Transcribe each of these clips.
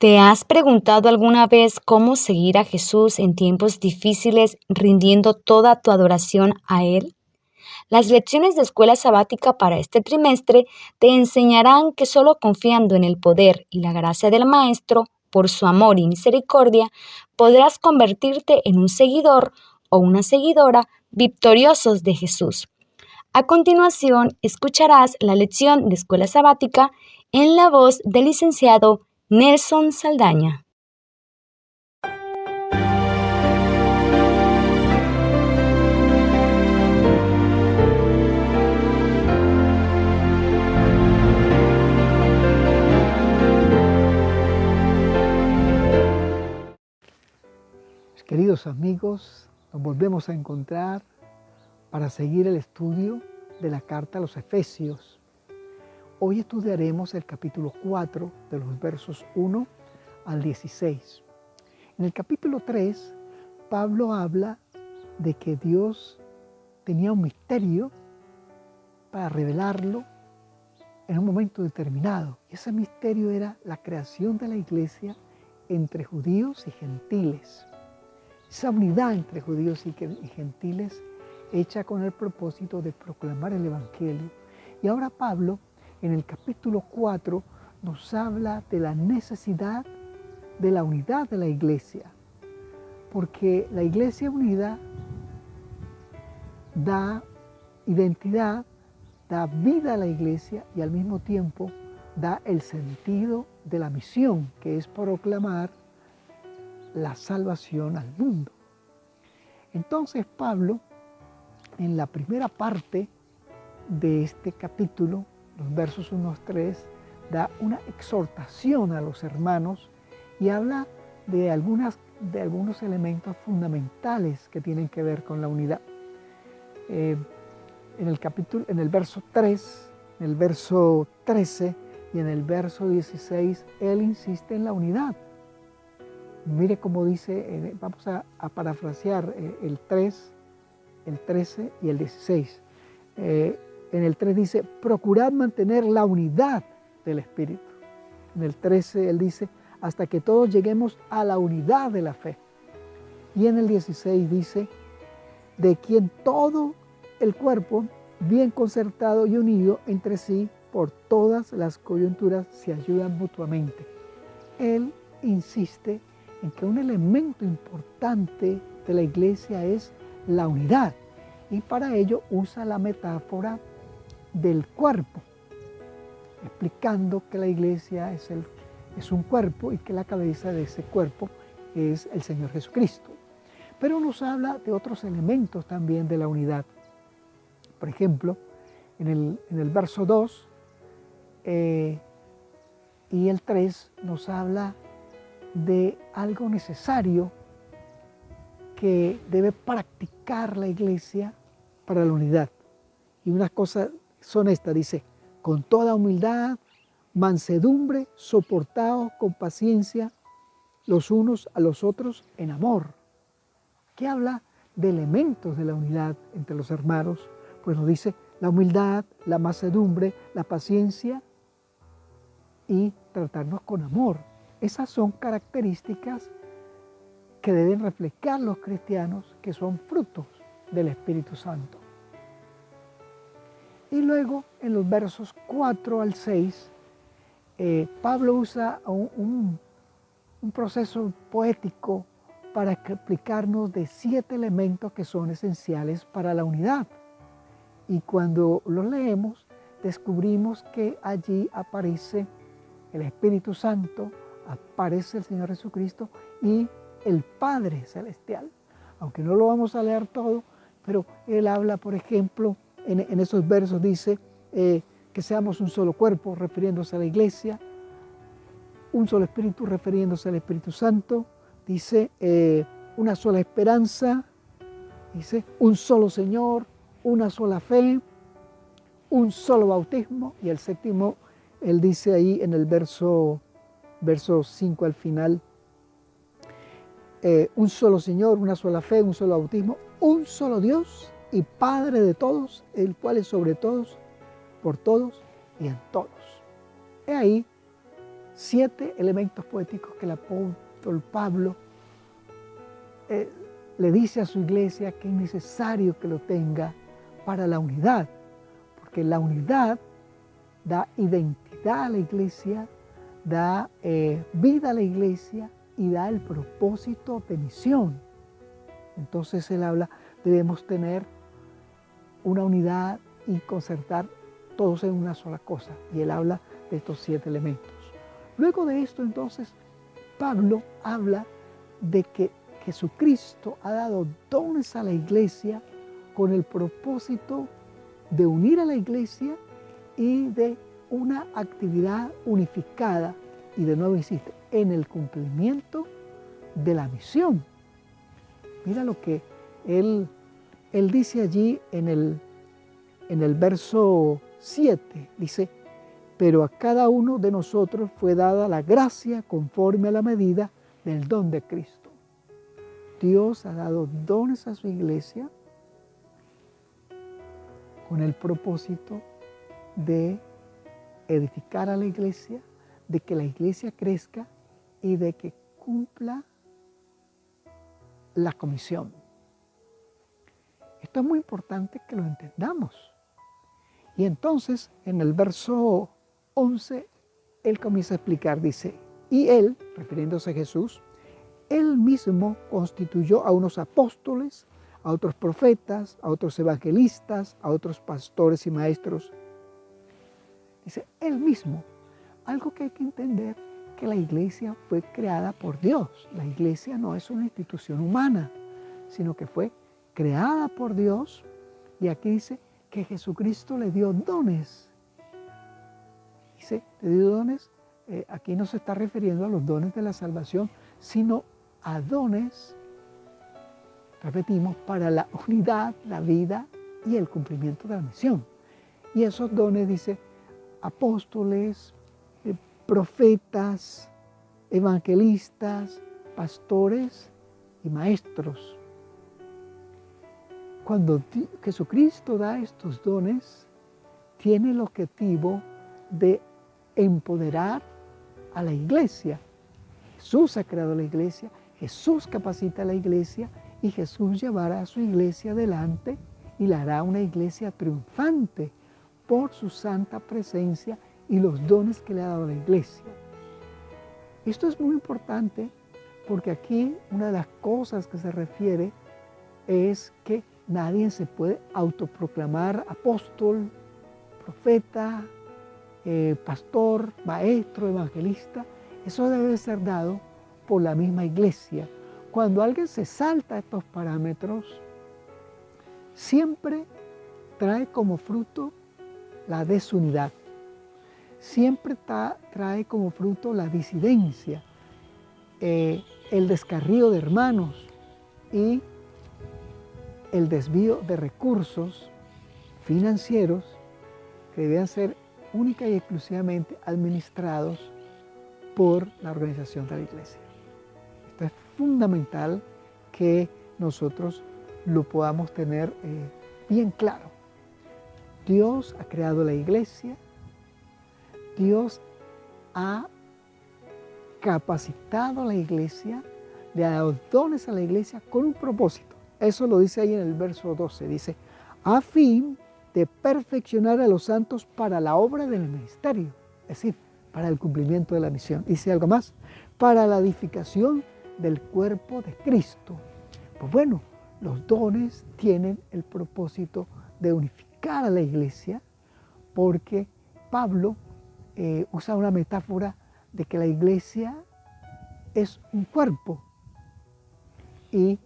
¿Te has preguntado alguna vez cómo seguir a Jesús en tiempos difíciles rindiendo toda tu adoración a Él? Las lecciones de escuela sabática para este trimestre te enseñarán que solo confiando en el poder y la gracia del Maestro, por su amor y misericordia, podrás convertirte en un seguidor o una seguidora victoriosos de Jesús. A continuación, escucharás la lección de escuela sabática en la voz del licenciado Nelson Saldaña. Queridos amigos, nos volvemos a encontrar para seguir el estudio de la carta a los Efesios. Hoy estudiaremos el capítulo 4 de los versos 1 al 16. En el capítulo 3, Pablo habla de que Dios tenía un misterio para revelarlo en un momento determinado. Y ese misterio era la creación de la iglesia entre judíos y gentiles. Esa unidad entre judíos y gentiles hecha con el propósito de proclamar el Evangelio. Y ahora Pablo, en el capítulo 4, nos habla de la necesidad de la unidad de la iglesia. Porque la iglesia unida da identidad, da vida a la iglesia y al mismo tiempo da el sentido de la misión, que es proclamar la salvación al mundo. Entonces Pablo, en la primera parte de este capítulo, los versos 1 al 3, da una exhortación a los hermanos y habla de algunos elementos fundamentales que tienen que ver con la unidad. En el verso 3, en el verso 13 y en el verso 16, él insiste en la unidad. Mire cómo dice, vamos a parafrasear el 3, el 13 y el 16. En el 3 dice, procurad mantener la unidad del Espíritu. En el 13 él dice, hasta que todos lleguemos a la unidad de la fe. Y en el 16 dice, de quien todo el cuerpo, bien concertado y unido entre sí, por todas las coyunturas se ayudan mutuamente. Él insiste en que un elemento importante de la iglesia es la unidad, y para ello usa la metáfora del cuerpo, explicando que la iglesia es un cuerpo y que la cabeza de ese cuerpo es el Señor Jesucristo. Pero nos habla de otros elementos también de la unidad. Por ejemplo, en el verso 2 y el 3 nos habla de algo necesario que debe practicar la iglesia para la unidad. Y unas cosas son estas, dice, con toda humildad, mansedumbre, soportados con paciencia los unos a los otros en amor. ¿Qué habla de elementos de la unidad entre los hermanos? Pues nos dice la humildad, la mansedumbre, la paciencia y tratarnos con amor. Esas son características que deben reflejar los cristianos, que son frutos del Espíritu Santo. Y luego, en los versos 4 al 6, Pablo usa un proceso poético para explicarnos de 7 elementos que son esenciales para la unidad. Y cuando los leemos, descubrimos que allí aparece el Espíritu Santo, aparece el Señor Jesucristo y el Padre Celestial. Aunque no lo vamos a leer todo, pero él habla, por ejemplo, en esos versos dice que seamos un solo cuerpo, refiriéndose a la iglesia, un solo espíritu, refiriéndose al Espíritu Santo, dice una sola esperanza, dice un solo Señor, una sola fe, un solo bautismo, y el séptimo, él dice ahí en el verso 5 al final, un solo Señor, una sola fe, un solo bautismo, un solo Dios y Padre de todos, el cual es sobre todos, por todos y en todos. He ahí 7 elementos poéticos que el apóstol Pablo le dice a su iglesia que es necesario que lo tenga para la unidad, porque la unidad da identidad a la iglesia, da vida a la iglesia y da el propósito de misión. Entonces él habla, debemos tener una unidad y concertar todos en una sola cosa. Y él habla de estos 7 elementos. Luego de esto, entonces, Pablo habla de que Jesucristo ha dado dones a la iglesia con el propósito de unir a la iglesia y de una actividad unificada. Y de nuevo insiste, en el cumplimiento de la misión. Mira lo que él dice allí en el verso 7, dice, pero a cada uno de nosotros fue dada la gracia conforme a la medida del don de Cristo. Dios ha dado dones a su iglesia con el propósito de edificar a la iglesia, de que la iglesia crezca y de que cumpla la comisión. Esto es muy importante que lo entendamos. Y entonces, en el verso 11, él comienza a explicar, dice, y él, refiriéndose a Jesús, él mismo constituyó a unos apóstoles, a otros profetas, a otros evangelistas, a otros pastores y maestros. Dice, él mismo. Algo que hay que entender, que la iglesia fue creada por Dios. La iglesia no es una institución humana, sino que fue creada por Dios. Y aquí dice que Jesucristo le dio dones. Dice, le dio dones, aquí no se está refiriendo a los dones de la salvación, sino a dones, repetimos, para la unidad, la vida y el cumplimiento de la misión. Y esos dones, dice, apóstoles, profetas, evangelistas, pastores y maestros. Cuando Jesucristo da estos dones, tiene el objetivo de empoderar a la iglesia. Jesús ha creado la iglesia, Jesús capacita a la iglesia y Jesús llevará a su iglesia adelante y la hará una iglesia triunfante por su santa presencia y los dones que le ha dado la iglesia. Esto es muy importante porque aquí una de las cosas que se refiere es que nadie se puede autoproclamar apóstol, profeta, pastor, maestro, evangelista. Eso debe ser dado por la misma iglesia. Cuando alguien se salta estos parámetros, siempre trae como fruto la desunidad. Siempre trae como fruto la disidencia, el descarrío de hermanos y el desvío de recursos financieros que deben ser única y exclusivamente administrados por la organización de la iglesia. Esto es fundamental que nosotros lo podamos tener bien claro. Dios ha creado la iglesia, Dios ha capacitado a la iglesia, le ha dado dones a la iglesia con un propósito. Eso lo dice ahí en el verso 12, dice, a fin de perfeccionar a los santos para la obra del ministerio, es decir, para el cumplimiento de la misión. Dice algo más, para la edificación del cuerpo de Cristo. Pues bueno, los dones tienen el propósito de unificar a la iglesia, porque Pablo usa una metáfora de que la iglesia es un cuerpo y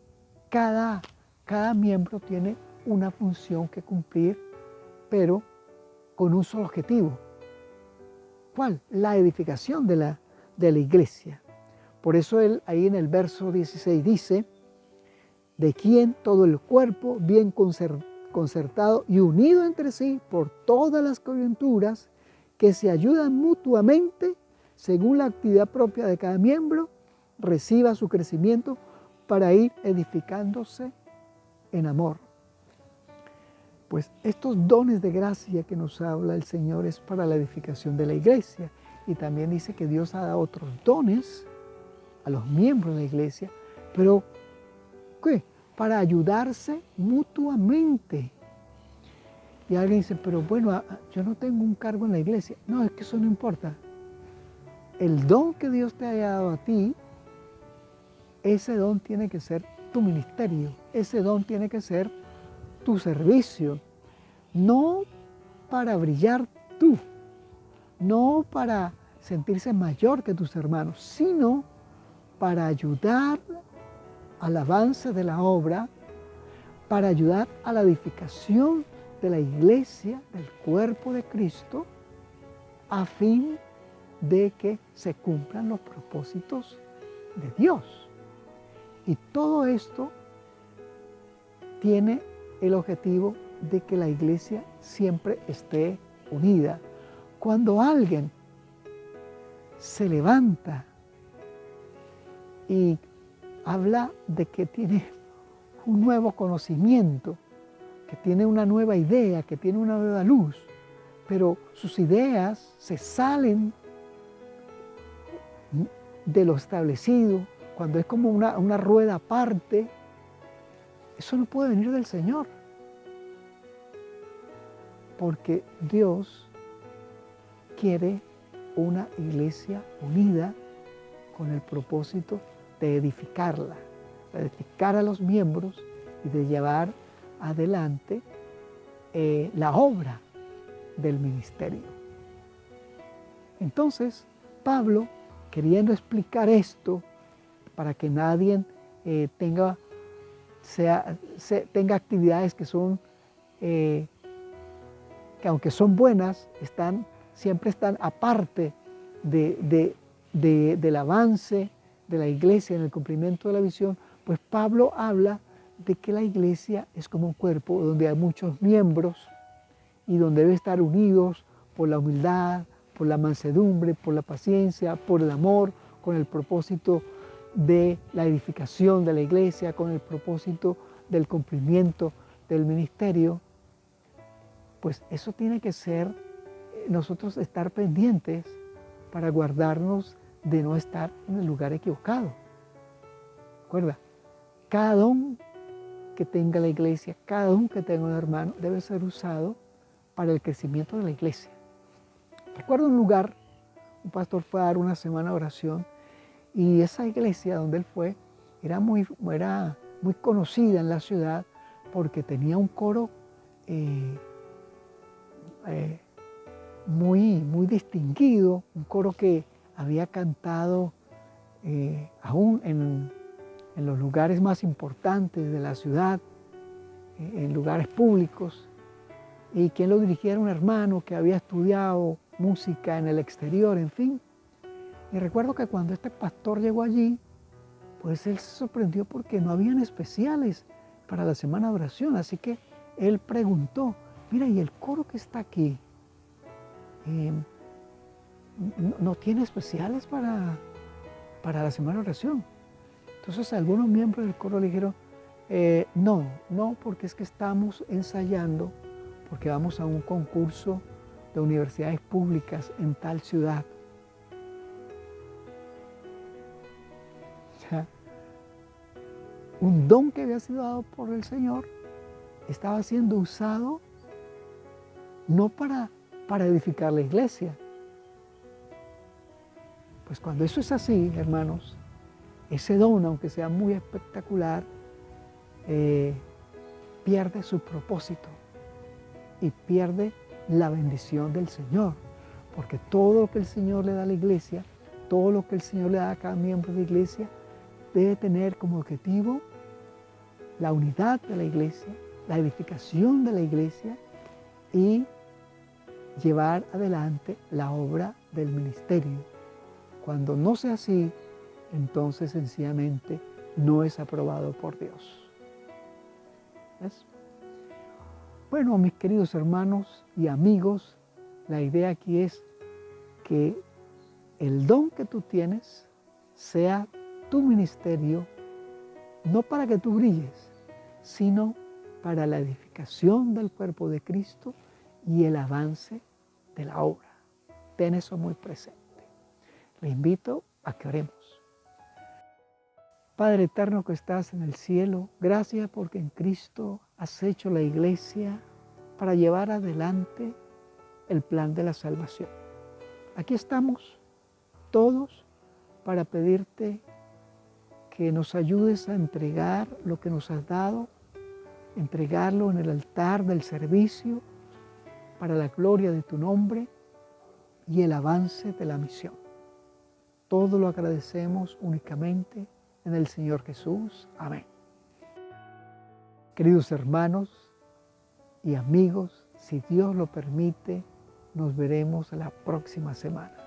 cada miembro tiene una función que cumplir, pero con un solo objetivo. ¿Cuál? La edificación de la iglesia. Por eso él ahí en el verso 16 dice, de quien todo el cuerpo bien concertado y unido entre sí por todas las coyunturas que se ayudan mutuamente según la actividad propia de cada miembro, reciba su crecimiento para ir edificándose en amor. Pues estos dones de gracia que nos habla el Señor es para la edificación de la iglesia. y también dice que Dios ha dado otros dones a los miembros de la iglesia, pero ¿qué? Para ayudarse mutuamente. Y alguien dice, pero bueno, yo no tengo un cargo en la iglesia. No, es que eso no importa. El don que Dios te haya dado a ti, ese don tiene que ser tu ministerio, ese don tiene que ser tu servicio, no para brillar tú, no para sentirse mayor que tus hermanos, sino para ayudar al avance de la obra, para ayudar a la edificación de la iglesia, del cuerpo de Cristo, a fin de que se cumplan los propósitos de Dios. Y todo esto tiene el objetivo de que la iglesia siempre esté unida. Cuando alguien se levanta y habla de que tiene un nuevo conocimiento, que tiene una nueva idea, que tiene una nueva luz, pero sus ideas se salen de lo establecido, cuando es como una rueda aparte, eso no puede venir del Señor. Porque Dios quiere una iglesia unida con el propósito de edificarla, de edificar a los miembros y de llevar adelante la obra del ministerio. Entonces, Pablo, queriendo explicar esto para que nadie tenga actividades que son, que aunque son buenas, siempre están aparte del avance de la iglesia en el cumplimiento de la visión, pues Pablo habla de que la iglesia es como un cuerpo donde hay muchos miembros y donde debe estar unidos por la humildad, por la mansedumbre, por la paciencia, por el amor, con el propósito de la edificación de la iglesia, con el propósito del cumplimiento del ministerio. Pues eso tiene que ser, nosotros estar pendientes para guardarnos de no estar en el lugar equivocado. Recuerda, cada don que tenga la iglesia, cada don que tenga un hermano, debe ser usado para el crecimiento de la iglesia. Recuerdo un lugar, un pastor fue a dar una semana de oración y esa iglesia donde él fue era muy conocida en la ciudad porque tenía un coro muy distinguido, un coro que había cantado aún en los lugares más importantes de la ciudad, en lugares públicos, y quien lo dirigía era un hermano que había estudiado música en el exterior, en fin. Y recuerdo que cuando este pastor llegó allí, pues él se sorprendió porque no habían especiales para la semana de oración, así que él preguntó, mira, ¿y el coro que está aquí no tiene especiales para la semana de oración? Entonces algunos miembros del coro le dijeron, no, porque es que estamos ensayando, porque vamos a un concurso de universidades públicas en tal ciudad. O sea, un don que había sido dado por el Señor estaba siendo usado no para edificar la iglesia. Pues cuando eso es así, hermanos, ese don, aunque sea muy espectacular, pierde su propósito y pierde la bendición del Señor. Porque todo lo que el Señor le da a la iglesia, todo lo que el Señor le da a cada miembro de la iglesia, debe tener como objetivo la unidad de la iglesia, la edificación de la iglesia y llevar adelante la obra del ministerio. Cuando no sea así, entonces sencillamente no es aprobado por Dios. ¿Ves? Bueno, mis queridos hermanos y amigos, la idea aquí es que el don que tú tienes sea tu ministerio, no para que tú brilles, sino para la edificación del cuerpo de Cristo y el avance de la obra. Ten eso muy presente. Le invito a que oremos. Padre eterno que estás en el cielo, gracias porque en Cristo has hecho la iglesia para llevar adelante el plan de la salvación. Aquí estamos todos para pedirte que nos ayudes a entregar lo que nos has dado, entregarlo en el altar del servicio para la gloria de tu nombre y el avance de la misión. Todo lo agradecemos únicamente en el Señor Jesús. Amén. Queridos hermanos y amigos, si Dios lo permite, nos veremos la próxima semana.